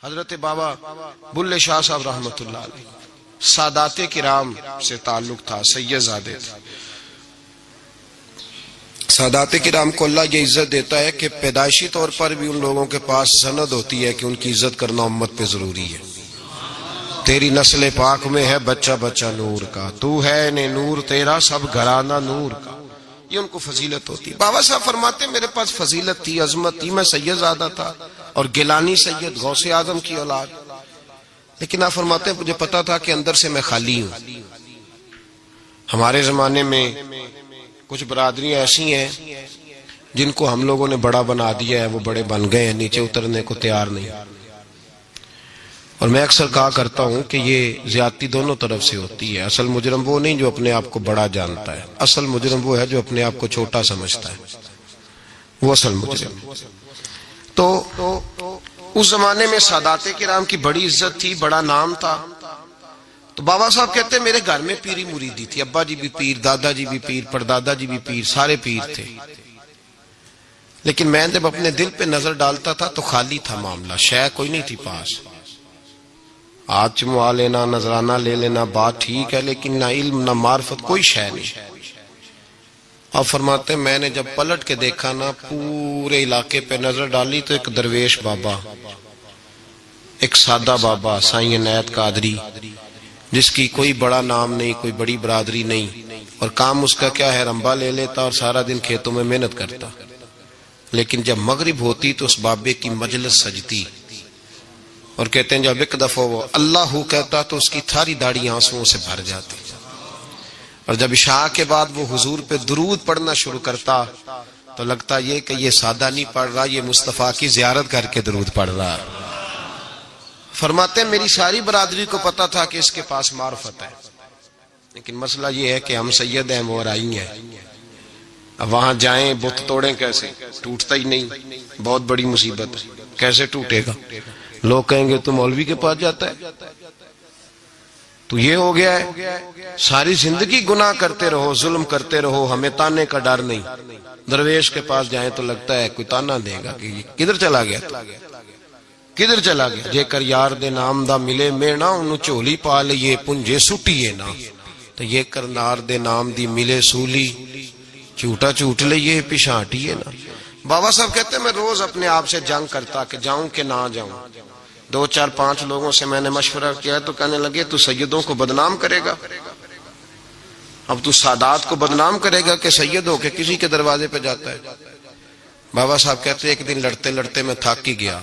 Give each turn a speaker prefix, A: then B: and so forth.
A: حضرت بابا بلے شاہ صاحب رحمت اللہ علیہ سادات کرام سے تعلق تھا، سید زادے تھے۔ سادات کرام کو اللہ یہ عزت دیتا ہے کہ پیدائشی طور پر بھی ان لوگوں کے پاس سند ہوتی ہے کہ ان کی عزت کرنا امت پہ ضروری ہے۔ تیری نسل پاک میں ہے بچہ بچہ نور کا، تو ہے نے نور تیرا سب گھرانہ نور کا، یہ ان کو فضیلت ہوتی ہے۔ بابا صاحب فرماتے ہیں میرے پاس فضیلت تھی، عظمت تھی، میں سید زادہ تھا اور گیلانی سید غوث اعظم کی اولاد، لیکن آپ فرماتے ہیں مجھے پتا تھا کہ اندر سے میں خالی ہوں۔ ہمارے زمانے میں کچھ برادریاں ایسی ہیں جن کو ہم لوگوں نے بڑا بنا دیا ہے، وہ بڑے بن گئے ہیں، نیچے اترنے کو تیار نہیں۔ اور میں اکثر کہا کرتا ہوں کہ یہ زیادتی دونوں طرف سے ہوتی ہے۔ اصل مجرم وہ نہیں جو اپنے آپ کو بڑا جانتا ہے، اصل مجرم وہ ہے جو اپنے آپ کو چھوٹا سمجھتا ہے، وہ اصل مجرم۔ تو اس زمانے میں سادات کرام کی بڑی عزت تھی، بڑا نام تھا۔ تو بابا صاحب کہتے ہیں میرے گھر میں پیری مریدی تھی، ابا جی بھی پیر، دادا جی بھی پیر، پردادا جی بھی پیر، سارے پیر تھے، لیکن میں جب اپنے دل پہ نظر ڈالتا تھا تو خالی تھا معاملہ، شے کوئی نہیں تھی پاس۔ ہاتھ چموا لینا، نذرانہ لے لینا بات ٹھیک ہے، لیکن نہ علم نہ معرفت، کوئی شے نہیں۔ آپ فرماتے ہیں میں نے جب پلٹ کے دیکھا نا، پورے علاقے پہ نظر ڈالی تو ایک درویش بابا، ایک سادہ بابا سائیں عنایت قادری، جس کی کوئی بڑا نام نہیں، کوئی بڑی برادری نہیں، اور کام اس کا کیا ہے، رمبا لے لیتا اور سارا دن کھیتوں میں محنت کرتا، لیکن جب مغرب ہوتی تو اس بابے کی مجلس سجتی، اور کہتے ہیں جب ایک دفعہ وہ اللہ کہتا تو اس کی تھاری داڑھی آنسوؤں سے بھر جاتی، اور جب عشاء کے بعد وہ حضور پہ درود پڑھنا شروع کرتا تو لگتا یہ کہ یہ سادہ نہیں پڑھ رہا، یہ مصطفیٰ کی زیارت کر کے درود پڑھ رہا۔ فرماتے ہیں میری ساری برادری کو پتا تھا کہ اس کے پاس معرفت ہے، لیکن مسئلہ یہ ہے کہ ہم سید ہیں، وہ رائی ہیں، اب وہاں جائیں بت توڑیں کیسے، ٹوٹتا ہی نہیں، بہت بڑی مصیبت ہے، کیسے ٹوٹے گا؟ لوگ کہیں گے تو مولوی کے پاس جاتا ہے، تو یہ ہو گیا ہے ساری زندگی گناہ کرتے رہو، ظلم کرتے رہو، ہمیں تانے کا ڈر نہیں، درویش کے پاس جائیں تو لگتا ہے کوئی تانا دے گا کہ کدھر چلا گیا، کدھر چلا گیا۔ جے کر یار دے نام دا ملے مینا، انہوں چولی پا لئے پنجے سٹیے نا، تو یہ کر نار دے نام دی ملے سولی، چوٹا چوٹ لئے پشانٹیے نا۔ بابا صاحب کہتے ہیں میں روز اپنے آپ سے جنگ کرتا کہ جاؤں کہ نہ جاؤں۔ 2 4 5 لوگوں سے میں نے مشورہ کیا تو کہنے لگے تو سیدوں کو بدنام کرے گا، اب تو سادات کو بدنام کرے گا کہ سید ہو کے کسی کے دروازے پہ جاتا ہے۔ بابا صاحب کہتے ہیں ایک دن لڑتے لڑتے میں تھک ہی گیا،